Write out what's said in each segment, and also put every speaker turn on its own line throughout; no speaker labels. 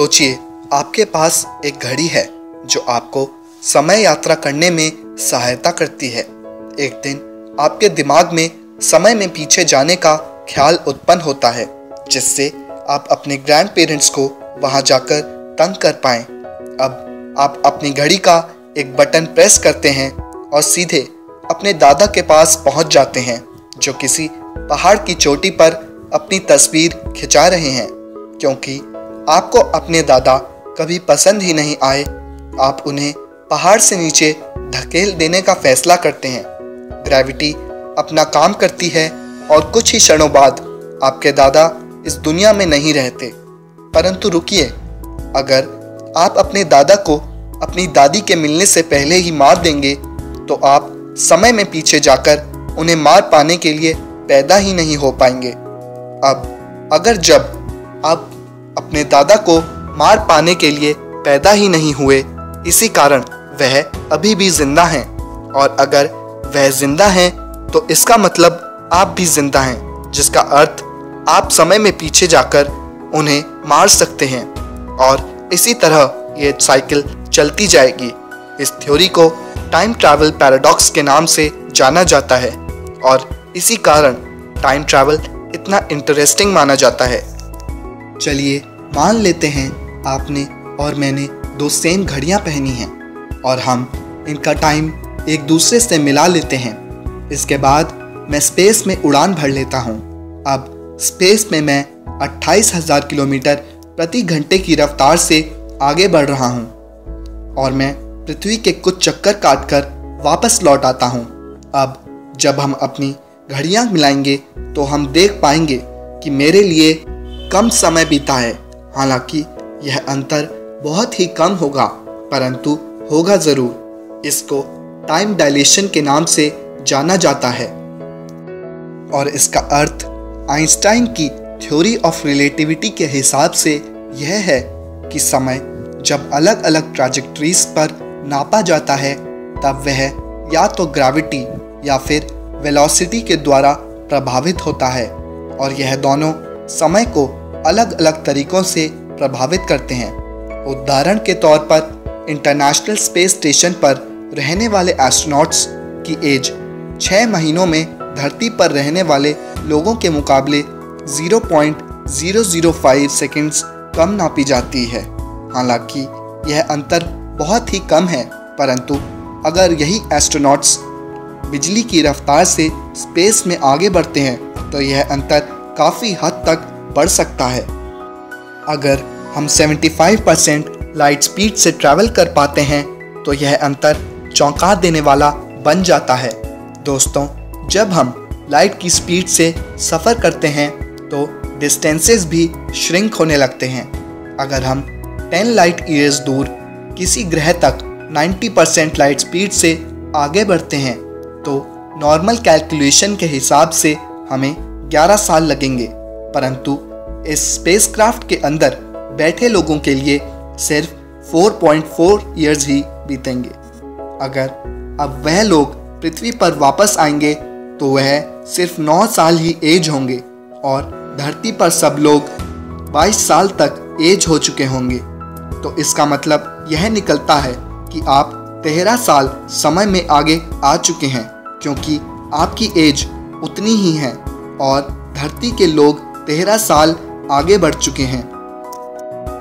सोचिए, आपके पास एक घड़ी है जो आपको समय यात्रा करने में सहायता करती है। एक दिन आपके दिमाग में समय में पीछे जाने का ख्याल उत्पन्न होता है, जिससे आप अपने ग्रैंड पेरेंट्स को वहां जाकर तंग कर पाएं। अब आप अपनी घड़ी का एक बटन प्रेस करते हैं और सीधे अपने दादा के पास पहुंच जाते हैं, जो किसी पहाड़ की चोटी पर अपनी तस्वीर खिंचा रहे हैं। क्योंकि आपको अपने दादा कभी पसंद ही नहीं आए, आप उन्हें पहाड़ से नीचे धकेल देने का फैसला करते हैं। ग्रेविटी अपना काम करती है और कुछ ही क्षणों बाद आपके दादा इस दुनिया में नहीं रहते। परंतु रुकिए, अगर आप अपने दादा को अपनी दादी के मिलने से पहले ही मार देंगे तो आप समय में पीछे जाकर उन्हें मार पाने के लिए पैदा ही नहीं हो पाएंगे। अब अगर जब आप अपने दादा को मार पाने के लिए पैदा ही नहीं हुए, इसी कारण वह अभी भी जिंदा हैं, और अगर वह जिंदा हैं तो इसका मतलब आप भी जिंदा हैं, जिसका अर्थ आप समय में पीछे जाकर उन्हें मार सकते हैं। और इसी तरह ये साइकिल चलती जाएगी। इस थ्योरी को टाइम ट्रैवल पैराडॉक्स के नाम से जाना जाता है, और इसी कारण टाइम ट्रैवल इतना इंटरेस्टिंग माना जाता है। चलिए मान लेते हैं आपने और मैंने दो सेम घड़ियां पहनी हैं और हम इनका टाइम एक दूसरे से मिला लेते हैं। इसके बाद मैं स्पेस में उड़ान भर लेता हूं। अब स्पेस में मैं 28,000 किलोमीटर प्रति घंटे की रफ्तार से आगे बढ़ रहा हूं और मैं पृथ्वी के कुछ चक्कर काटकर वापस लौट आता हूं। अब जब हम अपनी घड़ियां मिलाएंगे तो हम देख पाएंगे कि मेरे लिए कम समय बीता है। हालांकि यह अंतर बहुत ही कम होगा, परंतु होगा जरूर। इसको टाइम डायलेशन के नाम से जाना जाता है, और इसका अर्थ आइंस्टाइन की थ्योरी ऑफ रिलेटिविटी के हिसाब से यह है कि समय जब अलग अलग ट्रैजेक्टरीज पर नापा जाता है तब वह या तो ग्रेविटी या फिर वेलोसिटी के द्वारा प्रभावित होता है, और यह दोनों समय को अलग अलग तरीकों से प्रभावित करते हैं। उदाहरण के तौर पर इंटरनेशनल स्पेस स्टेशन पर रहने वाले एस्ट्रोनॉट्स की एज 6 महीनों में धरती पर रहने वाले लोगों के मुकाबले 0.005 सेकंड्स कम नापी जाती है। हालांकि यह अंतर बहुत ही कम है, परंतु अगर यही एस्ट्रोनॉट्स बिजली की रफ्तार से स्पेस में आगे बढ़ते हैं तो यह अंतर काफ़ी हद तक बढ़ सकता है। अगर हम 75% लाइट स्पीड से ट्रैवल कर पाते हैं तो यह अंतर चौंका देने वाला बन जाता है। दोस्तों, जब हम लाइट की स्पीड से सफ़र करते हैं तो डिस्टेंसेस भी श्रिंक होने लगते हैं। अगर हम 10 लाइट ईयर्स दूर किसी ग्रह तक 90% लाइट स्पीड से आगे बढ़ते हैं तो नॉर्मल कैलकुलेशन के हिसाब से हमें 11 साल लगेंगे, परंतु इस स्पेसक्राफ्ट के अंदर बैठे लोगों के लिए सिर्फ 4.4 ईयर्स ही बीतेंगे। अगर अब वह लोग पृथ्वी पर वापस आएंगे तो वह सिर्फ 9 साल ही एज होंगे, और धरती पर सब लोग 22 साल तक एज हो चुके होंगे। तो इसका मतलब यह निकलता है कि आप 13 साल समय में आगे आ चुके हैं, क्योंकि आपकी एज उतनी ही है और धरती के लोग 13 साल आगे बढ़ चुके हैं।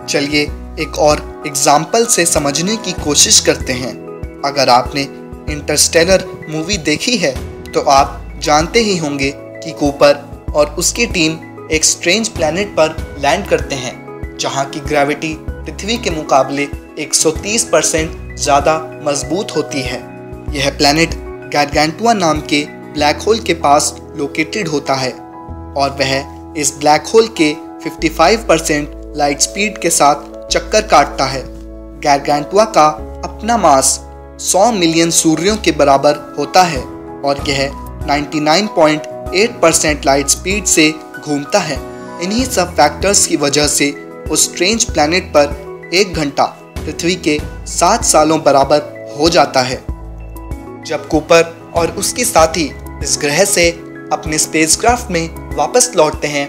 चलिए एक और एग्जाम्पल से समझने की कोशिश करते हैं। अगर आपने इंटरस्टेलर मूवी देखी है तो आप जानते ही होंगे कि कूपर और उसकी टीम एक स्ट्रेंज प्लैनेट पर लैंड करते हैं, जहां की ग्रेविटी पृथ्वी के मुकाबले 130% ज़्यादा मजबूत होती है। यह प्लैनेट गारगेंटुआ नाम के ब्लैक होल के पास लोकेटेड होता है, और वह इस ब्लैक होल के 55% लाइट स्पीड के साथ चक्कर काटता है। गारगेंटुआ का अपना मास 100 मिलियन सूर्यों के बराबर होता है, और यह 99.8% लाइट स्पीड से घूमता है। इन्हीं सब फैक्टर्स की वजह से उस स्ट्रेंज प्लैनेट पर 1 घंटा पृथ्वी के 7 सालों बराबर हो जाता है। जब कूपर और उसके साथी इस ग्रह से अपने स्पेसक्राफ्ट में वापस लौटते हैं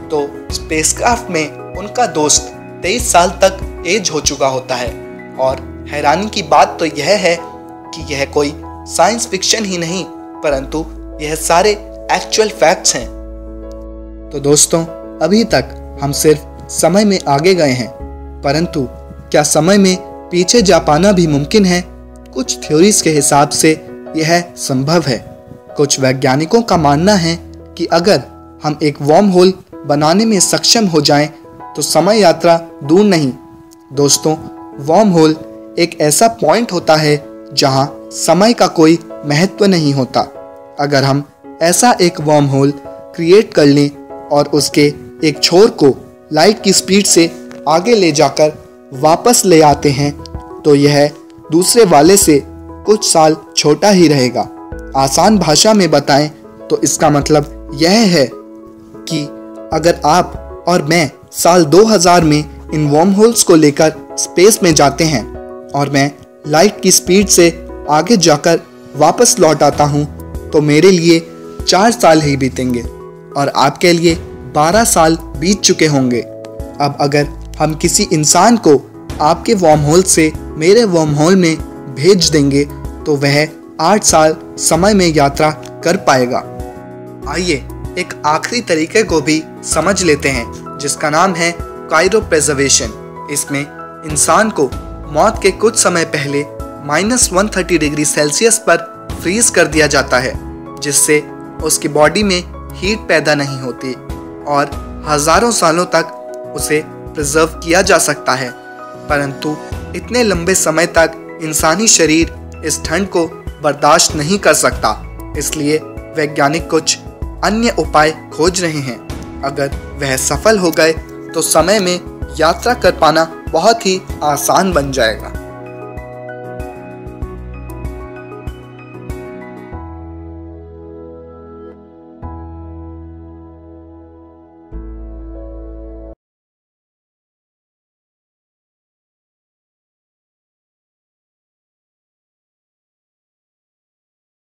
तो स्पेसक्राफ्ट में उनका दोस्त 23 साल तक एज हो चुका होता है। और हैरानी की बात तो यह है कि यह कोई साइंस फिक्शन ही नहीं, परंतु यह सारे एक्चुअल फैक्ट्स हैं। तो दोस्तों, अभी तक हम सिर्फ समय में आगे गए हैं, परंतु क्या समय में पीछे जा पाना भी मुमकिन है? कुछ थ्योरीज के हिसाब से यह संभव है। कुछ वैज्ञानिकों का मानना है कि अगर हम एक वर्म होल बनाने में सक्षम हो जाएं, तो समय यात्रा दूर नहीं। दोस्तों, वर्म होल एक ऐसा पॉइंट होता है जहां समय का कोई महत्व नहीं होता। अगर हम ऐसा एक वर्म होल क्रिएट कर लें और उसके एक छोर को लाइट की स्पीड से आगे ले जाकर वापस ले आते हैं, तो यह दूसरे वाले से कुछ साल छोटा ही रहेगा। आसान भाषा में बताएं तो इसका मतलब यह है कि अगर आप और मैं साल 2000 में इन वर्म होल्स को लेकर स्पेस में जाते हैं और मैं लाइट की स्पीड से आगे जाकर वापस लौट आता हूं, तो मेरे लिए 4 साल ही बीतेंगे और आपके लिए 12 साल बीत चुके होंगे। अब अगर हम किसी इंसान को आपके वर्म होल से मेरे वर्म होल में भेज देंगे, तो वह 8 साल समय में यात्रा कर पाएगा। आइए एक आखिरी तरीके को भी समझ लेते हैं, जिसका नाम है क्रायोप्रिजर्वेशन। इसमें इंसान को मौत के कुछ समय पहले -130 डिग्री सेल्सियस पर फ्रीज कर दिया जाता है, जिससे उसकी बॉडी में हीट पैदा नहीं होती और हजारों सालों तक उसे प्रिजर्व किया जा सकता है। परंतु इतने लंबे समय तक इंसानी शरीर इस ठंड को बर्दाश्त नहीं कर सकता, इसलिए वैज्ञानिक कुछ अन्य उपाय खोज रहे हैं। अगर वह सफल हो गए तो समय में यात्रा कर पाना बहुत ही आसान बन जाएगा।